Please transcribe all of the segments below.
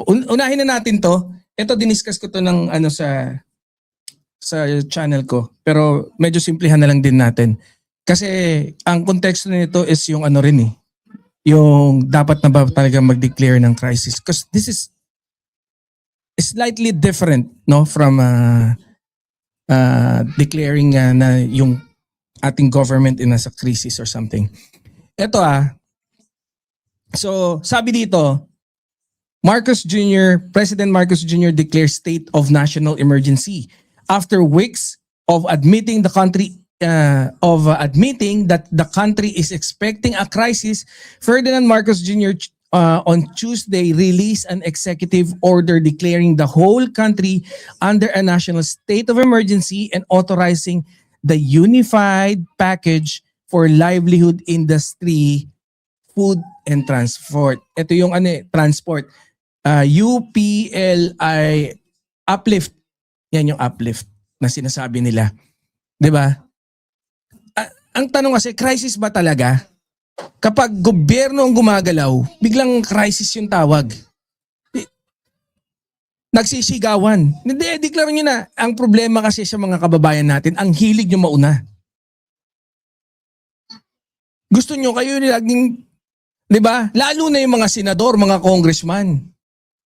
Unahin na natin to. Ito diniscuss ko to ng ano sa channel ko. Pero medyo simplihan na lang din natin. Kasi ang konteksto nito is yung ano rin eh. Yung dapat na ba talaga mag-declare ng crisis. Because this is slightly different no from declaring na yung ating government in nasa crisis or something. Ito so sabi dito, President Marcos Jr. declares state of national emergency after weeks of admitting that the country is expecting a crisis. Ferdinand Marcos Jr. On Tuesday released an executive order declaring the whole country under a national state of emergency and authorizing the unified package for livelihood industry, food and transport. Ito yung transport. UPLI uplift. Yan yung uplift na sinasabi nila. 'Di ba? Ang tanong kasi, crisis ba talaga? Kapag gobyerno ang gumagalaw, biglang crisis yung tawag. Nagsisigawan. Hindi, declare nyo na. Ang problema kasi sa mga kababayan natin, ang hilig nyo mauna. Gusto nyo kayo laging, 'di ba? Lalo na yung mga senador, mga congressman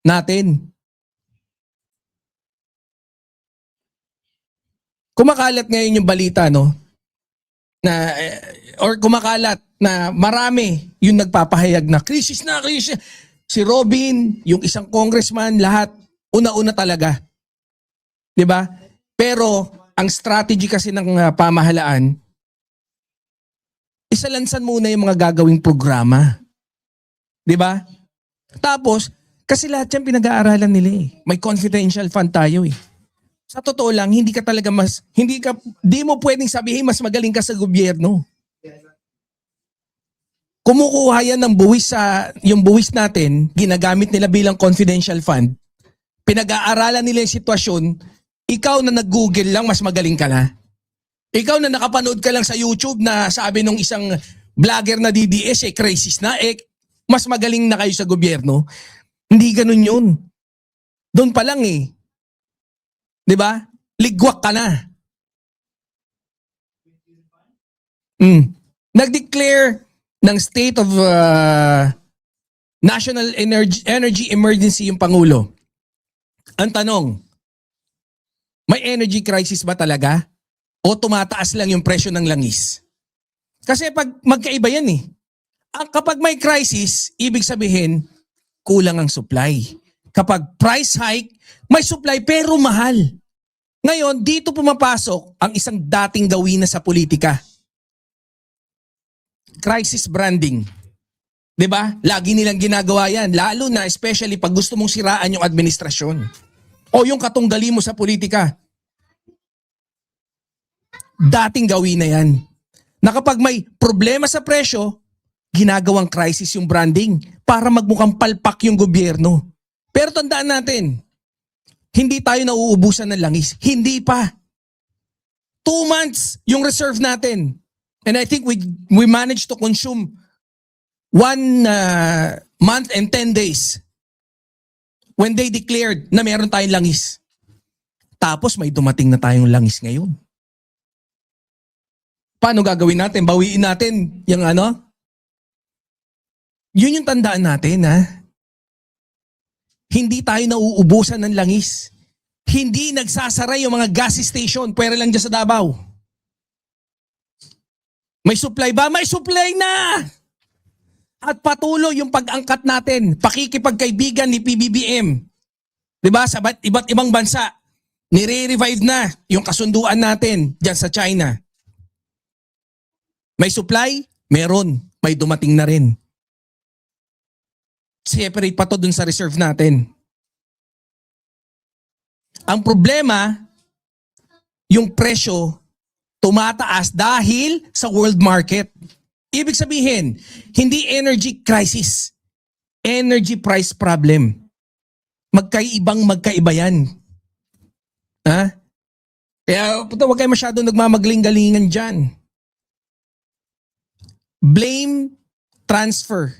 natin. Kumakalat ngayon yung balita, no? Na or kumakalat na marami yung nagpapahayag na krisis na, krisis. Si Robin, yung isang congressman, lahat una-una talaga. 'Di ba? Pero ang strategy kasi ng pamahalaan, isalansan muna yung mga gagawing programa. 'Di ba? Tapos kasi lahat 'yan pinag-aaralan nila eh. May confidential fund tayo eh. Sa totoo lang, di mo pwedeng sabihin mas magaling ka sa gobyerno. Kumukuha yan ng buwis yung buwis natin, ginagamit nila bilang confidential fund. Pinag-aaralan nila yung sitwasyon, ikaw na nag-google lang, mas magaling ka na. Ikaw na nakapanood ka lang sa YouTube na sabi nung isang vlogger na DDS, crisis na, mas magaling na kayo sa gobyerno. Hindi ganun yun. Doon pa lang eh. 'Di ba? Ligwak ka na. Nag-declare ng state of national energy emergency yung Pangulo. Ang tanong, may energy crisis ba talaga? O tumataas lang yung presyo ng langis? Kasi pag magkaiba yan eh. Kapag may crisis, ibig sabihin, kulang ang supply. Kapag price hike, may supply pero mahal. Ngayon, dito pumapasok ang isang dating gawin na sa politika. Crisis branding. 'Di ba? Lagi nilang ginagawa yan. Lalo na especially pag gusto mong siraan yung administrasyon. O yung katunggali mo sa politika. Dating gawin na yan. Na kapag may problema sa presyo, ginagawang crisis yung branding para magmukhang palpak yung gobyerno. Pero tandaan natin, hindi tayo nauubusan ng langis. Hindi pa. 2 months yung reserve natin. And I think we managed to consume 1 month and 10 days when they declared na meron tayong langis. Tapos may dumating na tayong langis ngayon. Paano gagawin natin? Bawiin natin yung ano? Yun yung tandaan natin Hindi tayo nauubusan ng langis. Hindi nagsasara yung mga gas station. Pwera lang dyan sa Davao. May supply ba? May supply na! At patuloy yung pag-angkat natin. Pakikipagkaibigan ni PBBM. Diba? Sa iba't ibang bansa. Nire-revive na yung kasunduan natin dyan sa China. May supply? Meron. May dumating na rin. Separate pa to dun sa reserve natin. Ang problema, yung presyo tumataas dahil sa world market. Ibig sabihin, hindi energy crisis. Energy price problem. Magkaiba yan. Kaya huwag kayo masyadong nagmamagaling-galingan dyan. Blame transfer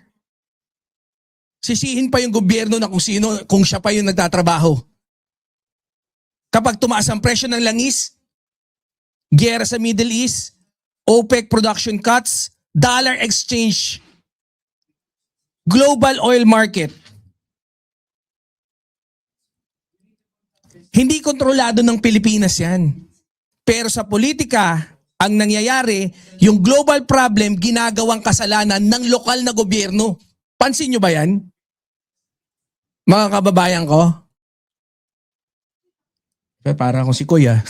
sisihin pa yung gobyerno na kung siya pa yung nagtatrabaho. Kapag tumaas ang presyo ng langis, giyera sa Middle East, OPEC production cuts, dollar exchange, global oil market. Hindi kontrolado ng Pilipinas yan. Pero sa politika, ang nangyayari, yung global problem, ginagawang kasalanan ng lokal na gobyerno. Pansin nyo ba yan? Mga kababayan ko? Para akong si Kuya.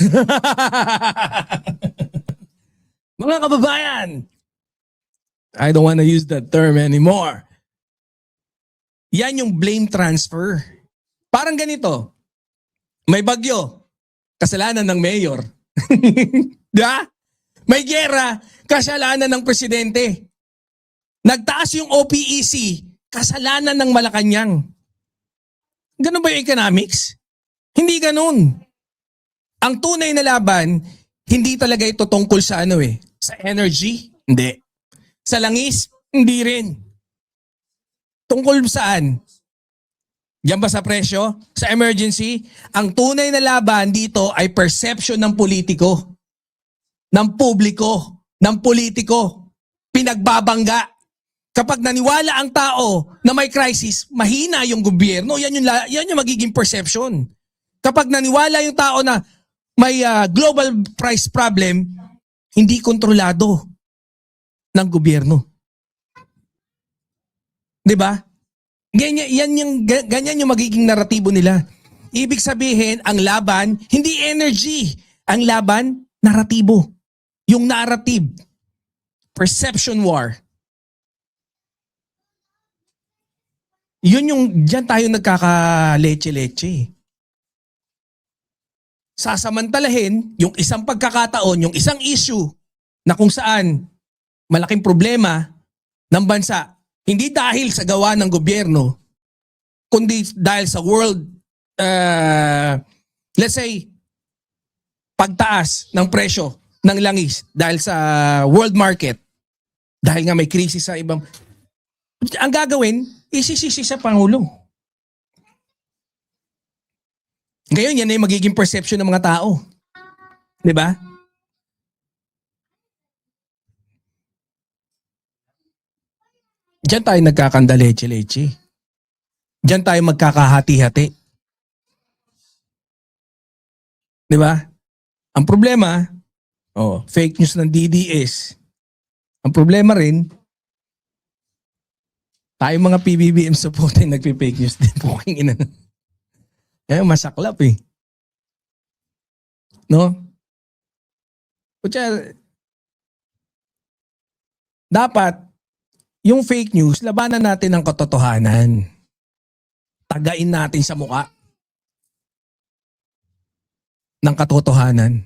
Mga kababayan! I don't want to use that term anymore. Yan yung blame transfer. Parang ganito. May bagyo. Kasalanan ng mayor. Diba? May giyera, kasalanan ng presidente. Nagtaas yung OPEC, kasalanan ng Malacanang. Ganun ba yung economics? Hindi ganun. Ang tunay na laban, hindi talaga ito tungkol sa sa energy? Hindi. Sa langis? Hindi rin. Tungkol saan? Diyan ba sa presyo? Sa emergency? Ang tunay na laban dito ay perception ng politiko. Ng publiko, ng politiko, pinagbabangga. Kapag naniwala ang tao na may crisis, mahina yung gobyerno, yan yung magiging perception. Kapag naniwala yung tao na may global price problem, hindi kontrolado ng gobyerno. 'Di ba? Ganyan yung magiging naratibo nila. Ibig sabihin, ang laban, hindi energy. Ang laban, naratibo. Yung narrative, perception war. Yun yung, dyan tayo nagkaka-leche-leche. Sasamantalahin, yung isang pagkakataon, yung isang issue na kung saan malaking problema ng bansa, hindi dahil sa gawa ng gobyerno, kundi dahil sa world, let's say, pagtaas ng presyo ng langis dahil sa world market, dahil nga may krisis sa ibang, ang gagawin, isisisi sa Pangulo. Ngayon, yan ay magiging perception ng mga tao. Di ba? Diyan tayo nagkakandaleche-leche. Diyan tayo magkakahati-hati. Di ba? Ang problema, fake news ng DDS. Ang problema rin, tayo mga PBBM supporter nagpi-fake news din po. Masaklap eh. No? Kutya, dapat, yung fake news, labanan natin ang katotohanan. Tagain natin sa muka ng katotohanan.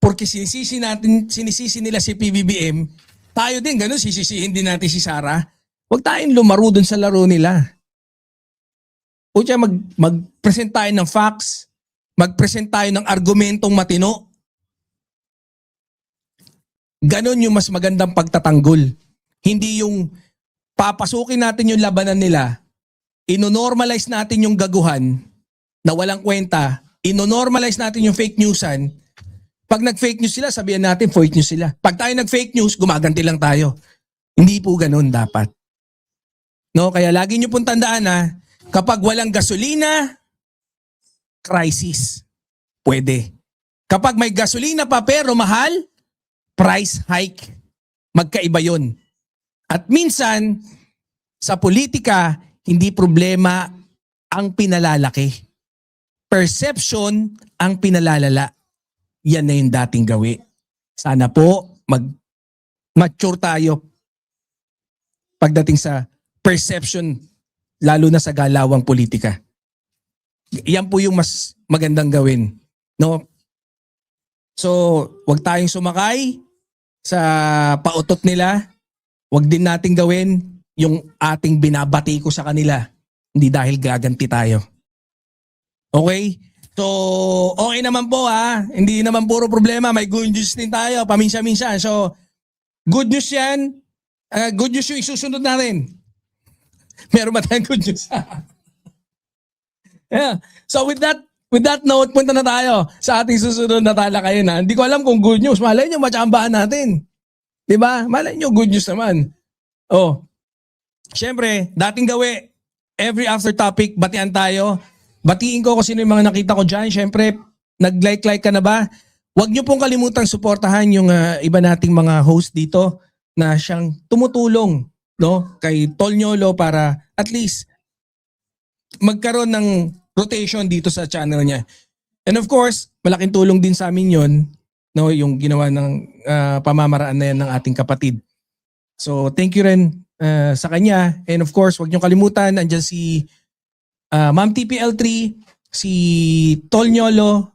Porque sinisisi nila si PBBM, tayo din ganun, sisisihin din natin si Sara. Huwag tayong lumaro dun sa laro nila. O siya mag-present tayo ng facts, mag-present tayo ng argumentong matino. Ganon yung mas magandang pagtatanggol. Hindi yung papasukin natin yung labanan nila, ino-normalize natin yung gaguhan na walang kwenta, ino-normalize natin yung fake newsan. Pag nag-fake news sila, sabihan natin fake news sila. Pag tayo nag-fake news, gumaganti lang tayo. Hindi po ganun dapat. No, kaya lagi niyo pong tandaan kapag walang gasolina, crisis. Pwede. Kapag may gasolina pa pero mahal, price hike. Magkaiba yun. At minsan, sa politika, hindi problema ang pinalalaki. Perception ang pinalalala. Yan na yung dating gawi. Sana po mag-mature tayo pagdating sa perception, lalo na sa galawang politika. Yan po yung mas magandang gawin. No? So, wag tayong sumakay sa pautot nila. Wag din nating gawin yung ating binabati ko sa kanila. Hindi dahil gaganti tayo. Okay? So, okay naman po ha. Hindi naman puro problema. May good news din tayo, paminsan-minsan. So, good news yan. Good news yung isusunod natin. Meron ba tayong good news? Yeah. So, with that note, punta na tayo sa ating susunod na talakayan na. Hindi ko alam kung good news. Malay nyo, matsambahan natin. Diba? Malay nyo, good news naman. Oh. Siyempre, dating gawi, every after topic, batian tayo. Batiin ko kung sino yung mga nakita ko dyan. Siyempre, nag-like ka na ba? Huwag nyo pong kalimutang suportahan yung iba nating mga host dito na siyang tumutulong, no, kay Tolnyolo para at least magkaroon ng rotation dito sa channel niya. And of course, malaking tulong din sa amin yon, no, yung ginawa ng pamamaraan na yan ng ating kapatid. So, thank you rin sa kanya. And of course, huwag nyo kalimutan, andyan si Ma'am TPL3, si Tolnyolo,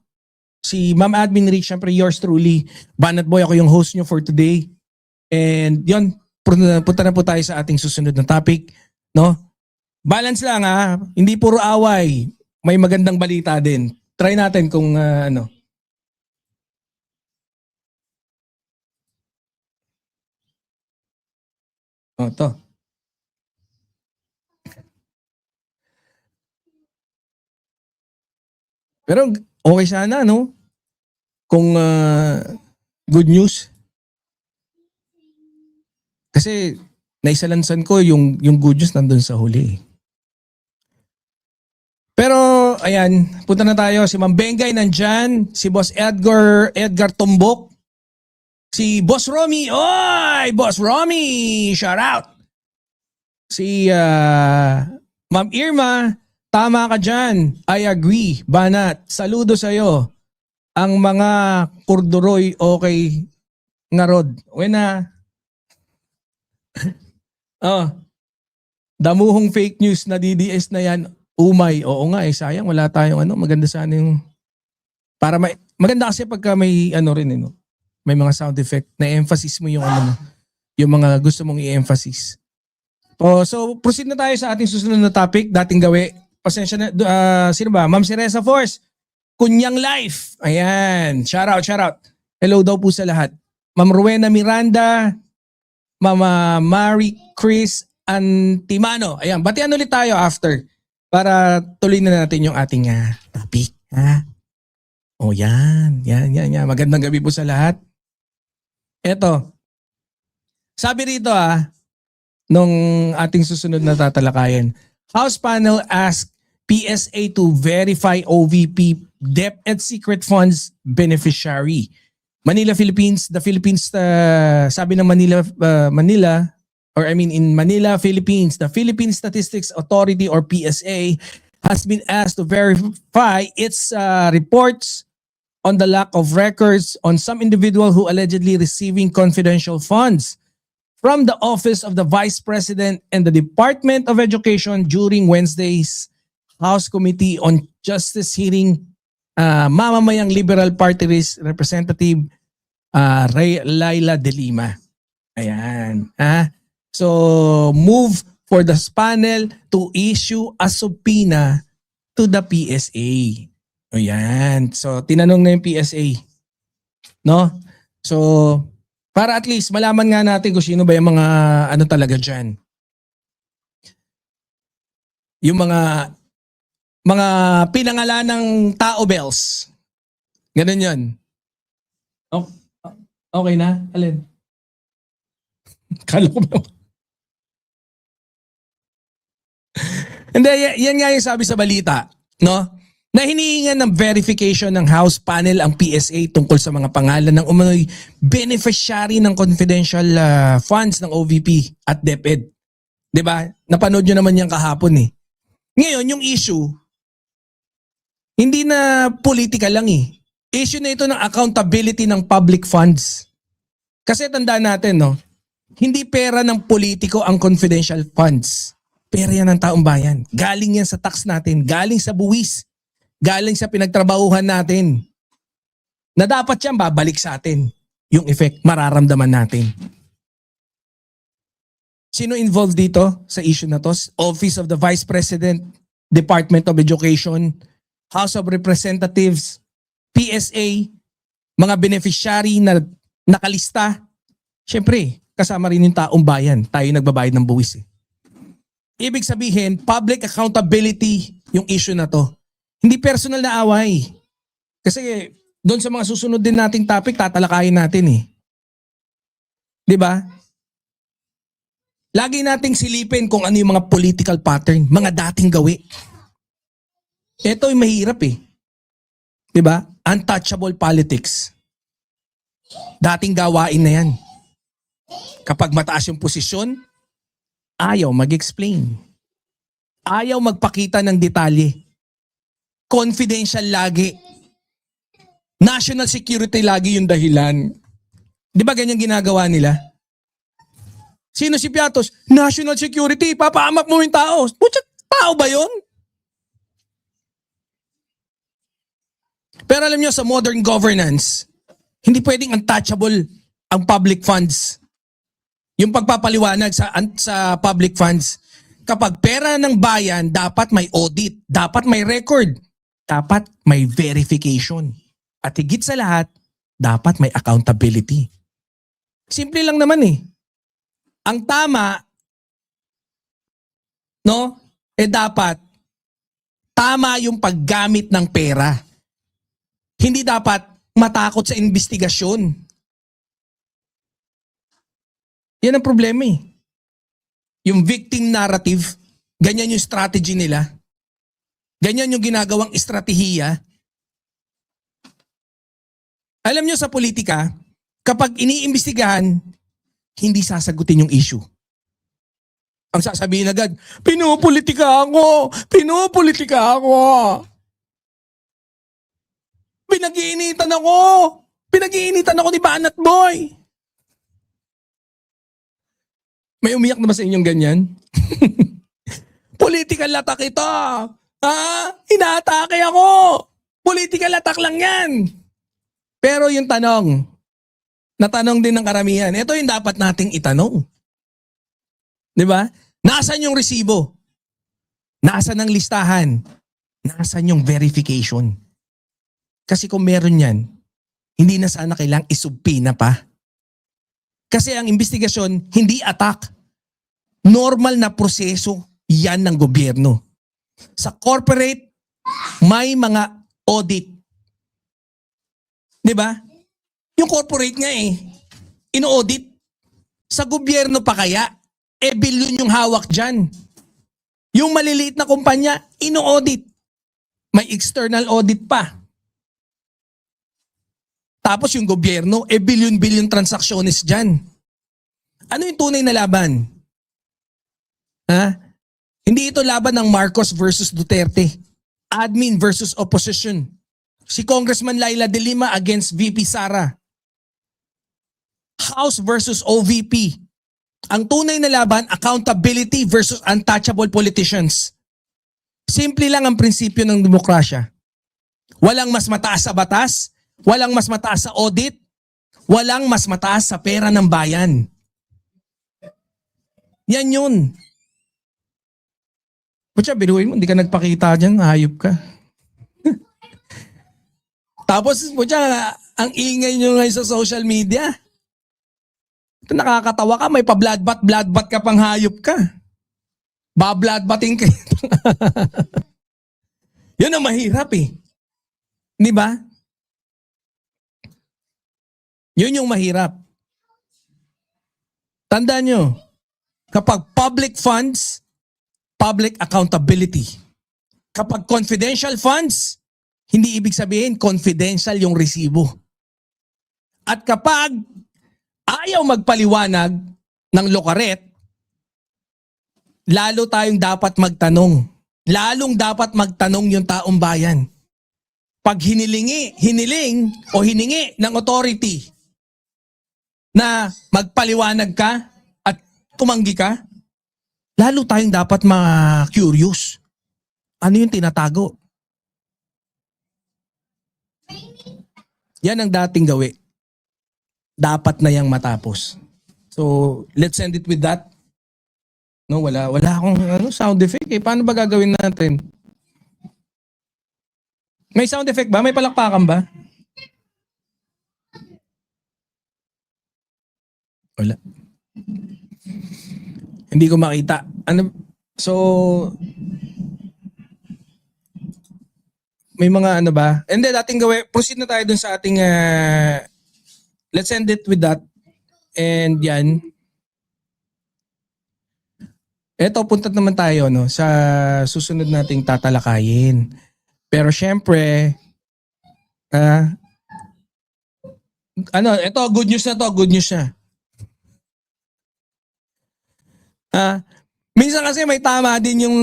si Ma'am Admin Rich, syempre yours truly. Banat Boy, ako yung host nyo for today. And yun, punta na po tayo sa ating susunod na topic. No? Balance lang ha, hindi puro away. May magandang balita din. Try natin kung ano. Oh, to. Pero okay sana, no? Kung good news. Kasi naisalansan ko yung good news nandun sa huli. Pero ayan, punta na tayo. Si Ma'am Bengay nandyan. Si Boss Edgar Tumbok. Si Boss Romy. Oy! Boss Romy! Shout out! Si Ma'am Irma. Tama ka dyan. I agree. Banat, saludo sa'yo. Ang mga kurduroy okay nga rod. Wena. Oh, damuhong fake news na DDS na yan. Umay. Oo nga sayang wala tayong ano. Maganda sana yung para maganda kasi pagka may ano rin no. May mga sound effect na emphasis mo yung ano, yung mga gusto mong i-emphasis. Oh, so proceed na tayo sa ating susunod na topic, dating gawi. Pasensya na, sino ba? Ma'am Cereza Force, Kunyang Life. Ayan, shout out. Hello daw po sa lahat. Ma'am Rowena Miranda, Mama Mary Chris Antimano. Ayan, batian ulit tayo after para tuloy na natin yung ating topic. Ha? Oh, yan. Magandang gabi po sa lahat. Eto, sabi rito nung ating susunod na tatalakayan, House panel asked PSA to verify OVP debt and secret funds beneficiary. Manila, Philippines, sabi ng in Manila, Philippines, the Philippine Statistics Authority or PSA has been asked to verify its reports on the lack of records on some individual who allegedly receiving confidential funds from the Office of the Vice President and the Department of Education during Wednesday's House Committee on Justice hearing, mamamayang Liberal Party Representative Laila De Lima. Ayan. So, move for the panel to issue a subpoena to the PSA. Ayan. So, tinanong na yung PSA. No? So, para at least malaman nga natin kung sino ba yung mga ano talaga dyan. Yung mga pinangalan ng tao bells. Ganun yun. Okay na? Alin? Kala ko ba? Hindi, yan nga yung sabi sa balita. No? Na hinihingan ng verification ng House panel ang PSA tungkol sa mga pangalan ng umano'y beneficiary ng confidential funds ng OVP at DepEd. 'Di ba? Napanood nyo naman yan kahapon eh. Ngayon, yung issue, hindi na politika lang eh. Issue na ito ng accountability ng public funds. Kasi tandaan natin, no? Hindi pera ng politiko ang confidential funds. Pera yan ng taong bayan. Galing yan sa tax natin. Galing sa buwis. Galing sa pinagtrabahuhan natin. Na dapat yan babalik sa atin. Yung effect, mararamdaman natin. Sino involved dito sa issue na to? Office of the Vice President, Department of Education, House of Representatives, PSA, mga beneficiary na nakalista. Siyempre, kasama rin yung taong bayan. Tayo nagbabayad ng buwis. Ibig sabihin, public accountability yung issue na to. Hindi personal na away. Kasi doon sa mga susunod din nating topic, tatalakayin natin eh. 'Di ba? Lagi nating silipin kung ano yung mga political pattern, mga dating gawi. Ito yung mahirap eh. 'Di ba? Untouchable politics. Dating gawain na yan. Kapag mataas yung posisyon, ayaw mag-explain. Ayaw magpakita ng detalye. Confidential lagi. National security lagi yung dahilan. Di ba ganyan ginagawa nila? Sino si Piatos? National security, papahamak mo yung tao. Putya, tao ba yun? Pero alam nyo, sa modern governance, hindi pwedeng untouchable ang public funds. Yung pagpapaliwanag sa public funds. Kapag pera ng bayan, dapat may audit, dapat may record, dapat may verification. At higit sa lahat, dapat may accountability. Simple lang naman eh. Ang tama, no, dapat tama yung paggamit ng pera. Hindi dapat matakot sa investigasyon. Yan ang problema eh. Yung victim narrative, ganyan yung strategy nila. Ganyan yung ginagawang estratehiya. Alam nyo sa politika, kapag iniimbestigahan, hindi sasagutin yung issue. Ang sasabihin agad, pinupolitika ako! Pinupolitika ako! Pinag-iinitan ako! Pinag-iinitan ako ni Banat Boy! May umiyak na ba sa inyong ganyan? Political attack ito! Ha? Inaatake ako! Political attack lang yan! Pero yung tanong, natanong din ng karamihan, ito yung dapat nating itanong. Di ba? Nasaan yung resibo? Nasaan ang listahan? Nasaan yung verification? Kasi kung meron yan, hindi na sana kailangang isubpina pa. Kasi ang investigasyon, hindi attack. Normal na proseso yan ng gobyerno. Sa corporate, may mga audit. Di ba? Yung corporate nga eh, ino-audit. Sa gobyerno pa kaya, bilyon yung hawak dyan. Yung maliliit na kumpanya, ino-audit. May external audit pa. Tapos yung gobyerno, bilyon-bilyon transactionist dyan. Ano yung tunay na laban? Ha? Hindi ito laban ng Marcos versus Duterte. Admin versus opposition. Si Congressman Laila de Lima against VP Sara. House versus OVP. Ang tunay na laban, accountability versus untouchable politicians. Simple lang ang prinsipyo ng demokrasya. Walang mas mataas sa batas, walang mas mataas sa audit, walang mas mataas sa pera ng bayan. Yan yun. Putya, biruin mo, hindi ka nagpakita dyan, hayop ka. Tapos, putya, ang ingay nyo ngayon sa social media. Ito nakakatawa ka, may pa-bloodbath ka pang hayop ka. Ba-bloodbathin ka. Yun ang mahirap eh. Di ba? Yun yung mahirap. Tandaan nyo, kapag public funds, public accountability. Kapag confidential funds, hindi ibig sabihin confidential yung resibo. At kapag ayaw magpaliwanag ng lokaret, lalo tayong dapat magtanong. Lalong dapat magtanong yung taong bayan. Pag hiniling o hiningi ng authority na magpaliwanag ka at tumanggi ka, lalo tayong dapat ma-curious. Ano yung tinatago? Yan ang dating gawi. Dapat na yang matapos. So, let's end it with that. No, wala akong sound effect eh. Paano ba gagawin natin? May sound effect ba? May palakpakan ba? Wala. Hindi ko makita. Ano? So, may mga ano ba? And then, ating gawin. Proceed na tayo dun sa ating, let's end it with that. And yan. Eto, punta naman tayo no, sa susunod nating tatalakayin. Pero syempre, ito, good news na to, good news na. Minsan kasi may tama din yung,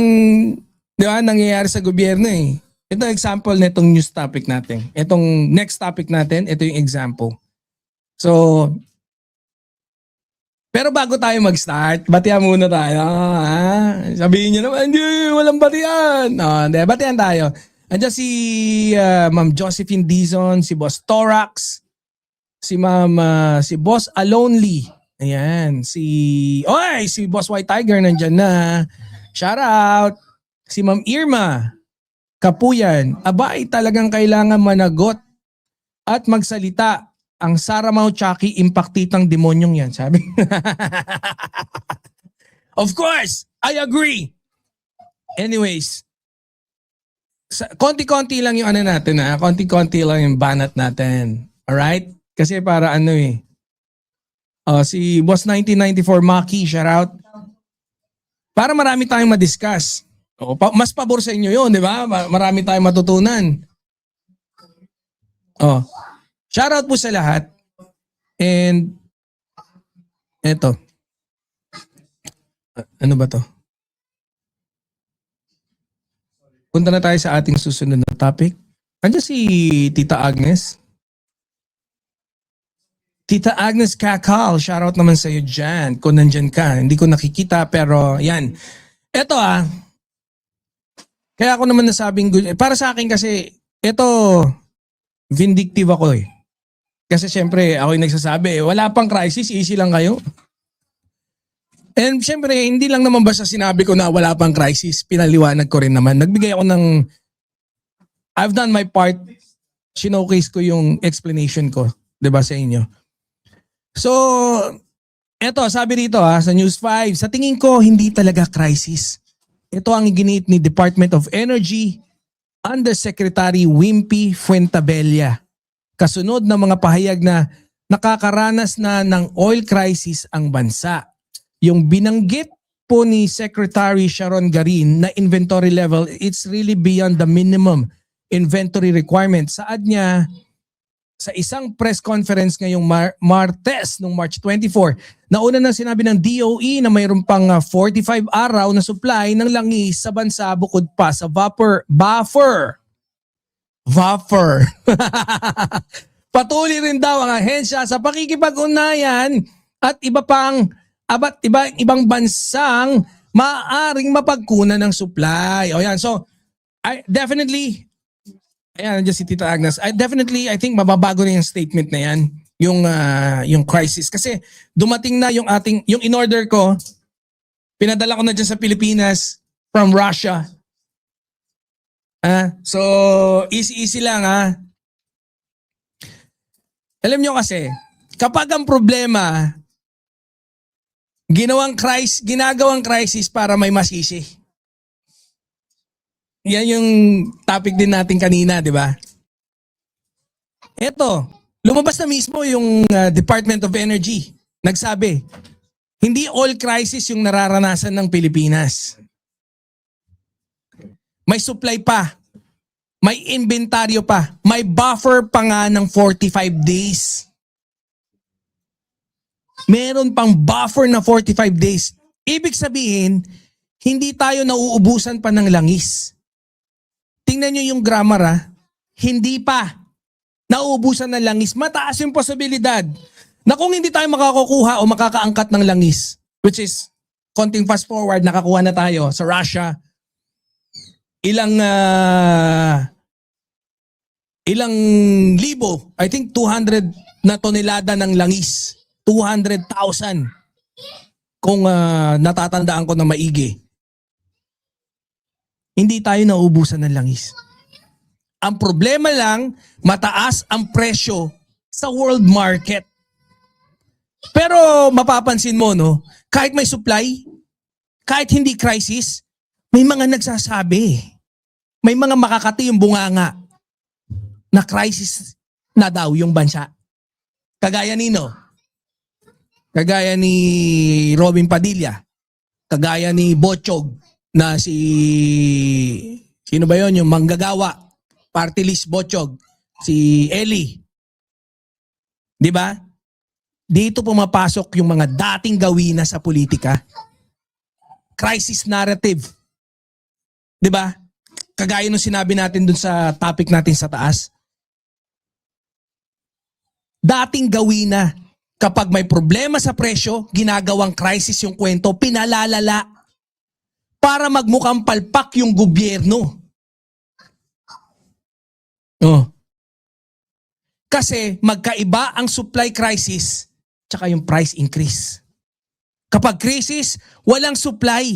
di ba, nangyayari sa gobyerno eh. Ito example na itong news topic natin. Itong next topic natin, ito yung example. So, pero bago tayo mag-start, batihan muna tayo. Sabihin nyo naman, hindi, walang batihan. Hindi, batihan tayo. Andiyan si Ma'am Josephine Dizon, si Boss Torax, si si Boss Alonely. Ayan, si Boss White Tiger nandyan na. Shout out. Si Ma'am Irma Kapuyan. Abay, talagang kailangan managot at magsalita. Ang Saramao Chucky impactitang demonyong yan, sabi. Of course, I agree. Anyways, konti-konti lang yung ano natin konti-konti lang yung banat natin. Alright? Kasi para ano eh. Si Boss 1994 Maki, shout out. Para marami tayong ma-discuss. Mas pabor sa inyo yun, di ba? Marami tayong matutunan. Shout out po sa lahat. And eto. Ano ba to? Punta na tayo sa ating susunod na topic. Andiyan si Tita Agnes. Tita Agnes Kakal, shoutout naman sa iyo dyan. Kung nandyan ka, hindi ko nakikita pero yan. Eto kaya ako naman nasabing good. Para sa akin kasi, eto, vindictive ako eh. Kasi syempre, ako yung nagsasabi, wala pang crisis, easy lang kayo. And syempre, hindi lang naman basta sinabi ko na wala pang crisis, pinaliwanag ko rin naman. Nagbigay ako ng, I've done my part, sinokase ko yung explanation ko, 'di ba sa inyo. So, eto, sabi rito sa News 5, sa tingin ko, hindi talaga crisis. Ito ang iginiit ni Department of Energy, Undersecretary Wimpy Fuentabella. Kasunod ng mga pahayag na nakakaranas na ng oil crisis ang bansa. Yung binanggit po ni Secretary Sharon Garin na inventory level, it's really beyond the minimum inventory requirement. Saad niya sa isang press conference ngayong Martes noong March 24, nauna na sinabi ng DOE na mayroon pang 45 araw na supply ng langis sa bansa bukod pa sa buffer. Patuloy rin daw ang ahensya sa pakikipag-ugnayan at ibang bansang maaaring mapagkunan ng supply. O yan, so definitely, ayan, nandiyan si Tita Agnes. I think mababago na yung statement na yan, yung crisis. Kasi dumating na yung in-order ko, pinadala ko na dyan sa Pilipinas from Russia. So, easy lang Alam nyo kasi, kapag ang problema, ginagawang crisis para may masisi. Yan yung topic din natin kanina, di ba? Eto, lumabas na mismo yung Department of Energy. Nagsabi, hindi all crisis yung nararanasan ng Pilipinas. May supply pa. May inventaryo pa. May buffer pa nga ng 45 days. Meron pang buffer na 45 days. Ibig sabihin, hindi tayo nauubusan pa ng langis. Tingnan nyo yung grammar hindi pa nauubusan ng langis. Mataas yung posibilidad na kung hindi tayo makakukuha o makakaangkat ng langis, which is, konting fast forward, nakakuha na tayo sa Russia, ilang libo, I think 200 na tonelada ng langis. 200,000 kung natatandaan ko na maigi. Hindi tayo nauubusan ng langis. Ang problema lang, mataas ang presyo sa world market. Pero mapapansin mo, no, kahit may supply, kahit hindi crisis, may mga nagsasabi, may mga makakati yung bunganga na crisis na daw yung bansa. Kagaya nino? Kagaya ni Robin Padilla, kagaya ni Botchog na sino ba yon, yung manggagawa, party list Botchog, si Eli. 'Di ba? Dito pumapasok yung mga dating gawina sa politika. Crisis narrative. 'Di ba? Kagaya nung sinabi natin dun sa topic natin sa taas. Dating gawina. Kapag may problema sa presyo, ginagawang crisis yung kwento, pinalalala para magmukhang palpak yung gobyerno. Oh. Kasi magkaiba ang supply crisis tsaka yung price increase. Kapag crisis, walang supply.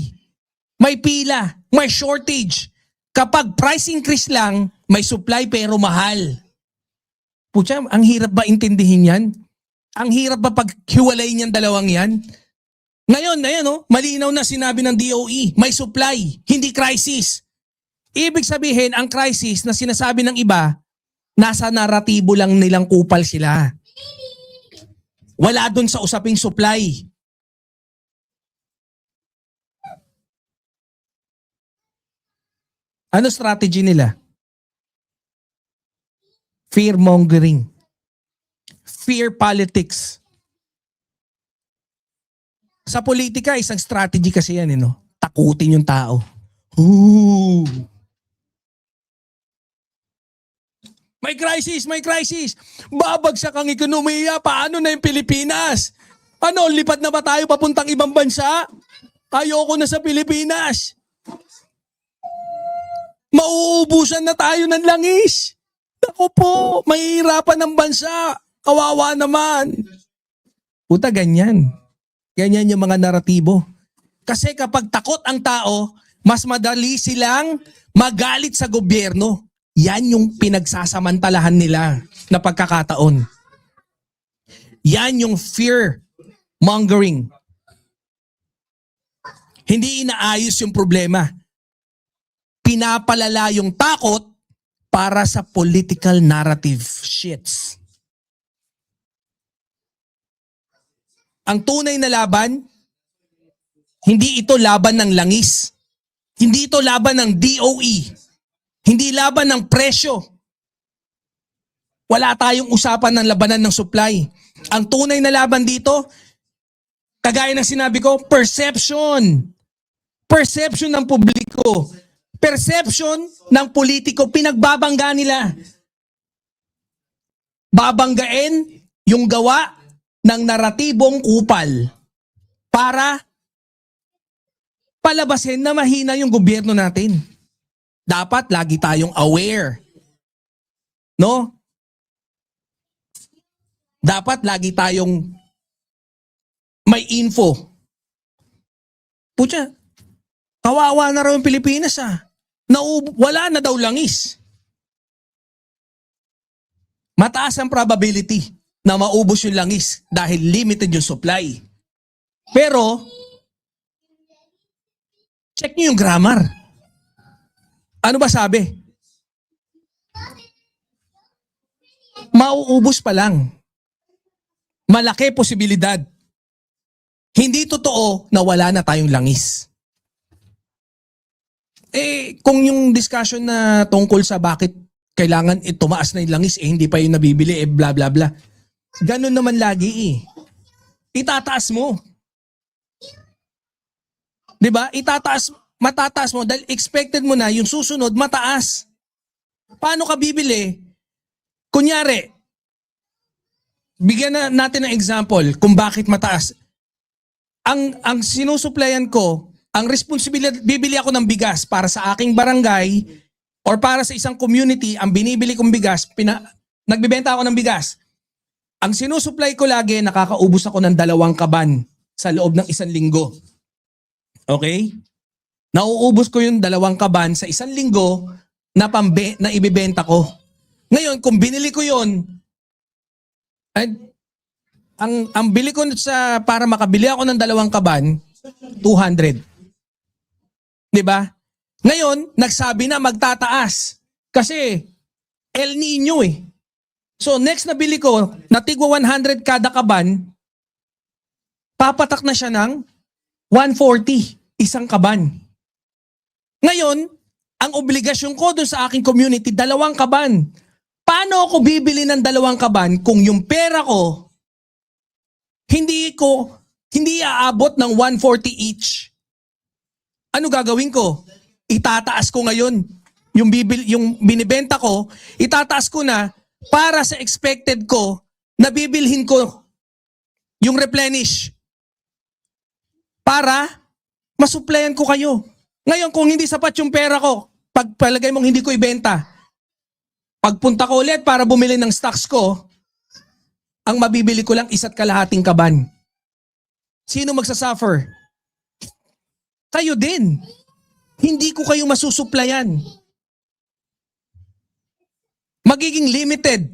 May pila, may shortage. Kapag price increase lang, may supply pero mahal. Putya, ang hirap ba intindihin yan? Ang hirap ba paghiwalay niyan dalawang yan? Ngayon, ayan, malinaw na sinabi ng DOE, may supply, hindi crisis. Ibig sabihin, ang crisis na sinasabi ng iba, nasa naratibo lang nilang kupal sila. Wala dun sa usaping supply. Ano strategy nila? Fear mongering. Fear politics. Sa politika, isang strategy kasi yan, takutin yung tao. Ooh. May crisis, may crisis. Babagsak ang ekonomiya. Paano na yung Pilipinas? Ano, lipat na ba tayo papuntang ibang bansa? Ayoko na sa Pilipinas. Mauubusan na tayo ng langis. Ako po, mahihirapan ng bansa. Kawawa naman. Puta, ganyan. Ganyan yung mga naratibo. Kasi kapag takot ang tao, mas madali silang magalit sa gobyerno. Yan yung pinagsasamantalahan nila na pagkakataon. Yan yung fear mongering. Hindi inaayos yung problema. Pinapalala yung takot para sa political narrative shits. Ang tunay na laban, hindi ito laban ng langis. Hindi ito laban ng DOE. Hindi laban ng presyo. Wala tayong usapan ng labanan ng supply. Ang tunay na laban dito, kagaya ng sinabi ko, perception. Perception ng publiko. Perception ng politiko, pinagbabangga nila. Babanggain yung gawa ng naratibong kupal para palabasin na mahina yung gobyerno natin. Dapat lagi tayong aware. No? Dapat lagi tayong may info. Putya, kawawa na raw yung Pilipinas wala na daw langis. Mataas ang probability na maubos yung langis dahil limited yung supply. Pero, check nyo yung grammar. Ano ba sabi? Mauubos pa lang. Malaki posibilidad. Hindi totoo na wala na tayong langis. Kung yung discussion na tungkol sa bakit kailangan tumaas na yung langis, hindi pa yung nabibili, bla bla bla. Ganun naman lagi Itataas mo. 'Di ba? Matataas mo dahil expected mo na yung susunod mataas. Paano ka bibili? Kunyari, bigyan na natin ng example kung bakit mataas. Ang sinusuplayan ko, ang responsibilidad, bibili ako ng bigas para sa aking barangay or para sa isang community, ang binibili kong bigas, nagbibenta ako ng bigas. Ang sinusupply ko lagi, nakakaubos ako ng 2 kaban sa loob ng 1 linggo. Okay? Nauubos ko yung 2 kaban sa 1 linggo, na ibibenta ko. Ngayon, kung binili ko yon, ang bili ko para makabili ako ng 2 kaban, 200. 'Di ba? Ngayon, nagsabi na magtataas kasi El Nino eh. So next na bili ko, na tigwa 100 kada kaban, papatak na siya ng 140 isang kaban. Ngayon, ang obligasyon ko doon sa aking community, 2 kaban. Paano ako bibili ng 2 kaban kung yung pera ko hindi aabot ng 140 each? Ano gagawin ko? Itataas ko ngayon. Yung binibenta ko, itataas ko na para sa expected ko na bibilhin ko yung replenish. Para masuplayan ko kayo. Ngayon, kung hindi sapat yung pera ko, pagpalagay mong hindi ko ibenta, pagpunta ko ulit para bumili ng stocks ko, ang mabibili ko lang 1.5 kaban. Sino magsasuffer? Kayo din. Hindi ko kayo masusuplayan. Magiging limited.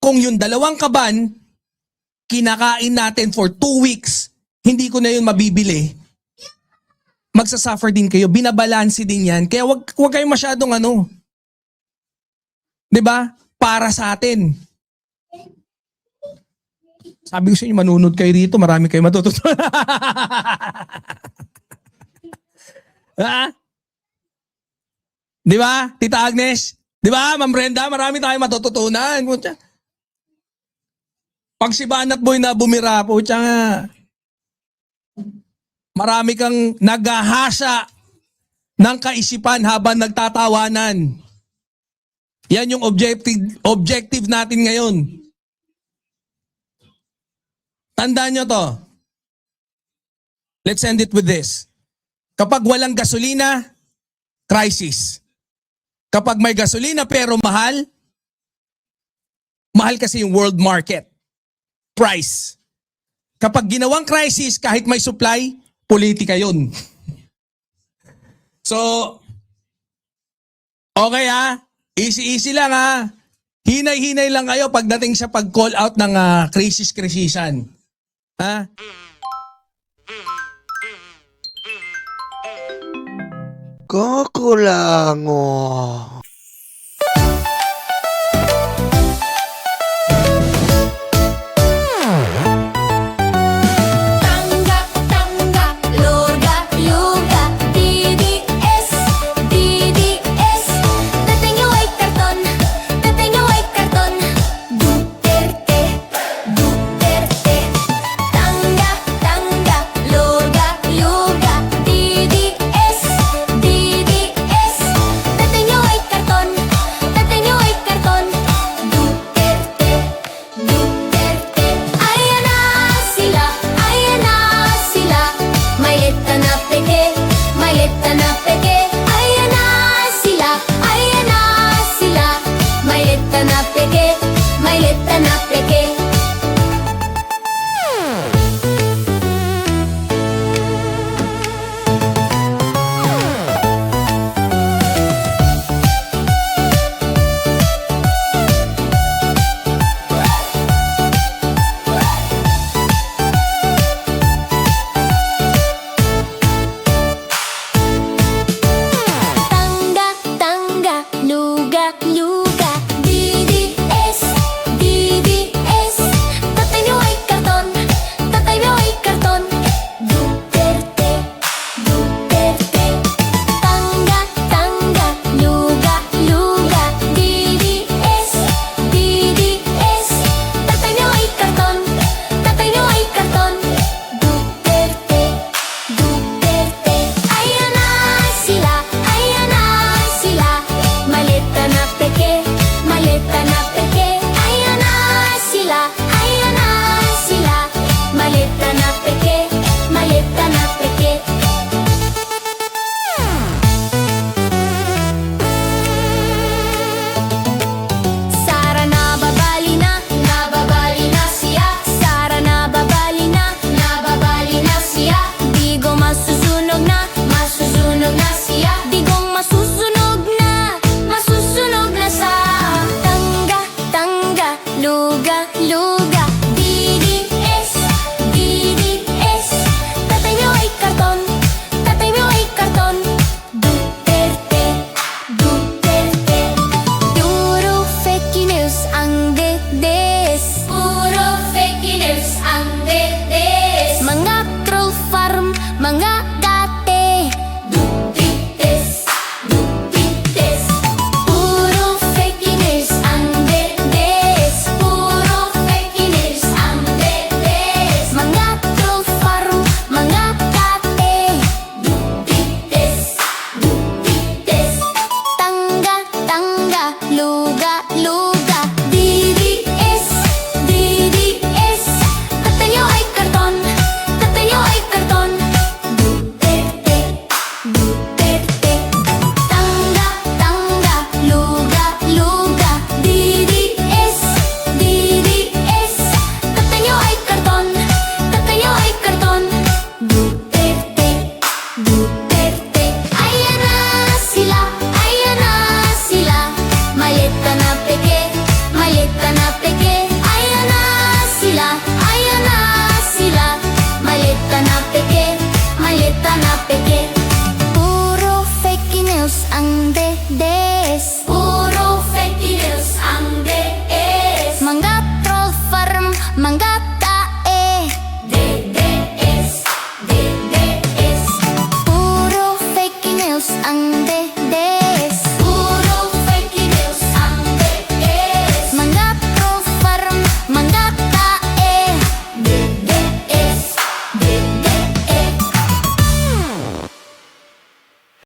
Kung yung 2 kaban, kinakain natin for 2 weeks, hindi ko na yun mabibili, magsasuffer din kayo. Binabalanse din yan. Kaya wag kayo masyadong 'di ba? Para sa atin. Sabi ko sa inyo, manunod kayo rito, marami kayo matututunan. Ha? 'Di ba? Tita Agnes? 'Di ba, Ma'am Brenda, marami tayong matututunan. Pag si Banat Boy na bumira po, marami kang naghahasa ng kaisipan habang nagtatawanan. Yan yung objective natin ngayon. Tandaan nyo to. Let's end it with this. Kapag walang gasolina, crisis. Kapag may gasolina pero mahal, mahal kasi yung world market. Price. Kapag ginawang crisis, kahit may supply, politika yun. So, okay ha? Easy lang ha? Hinay-hinay lang kayo pagdating sa pag-call out ng krisis-krisisan. Ha? Kukulango.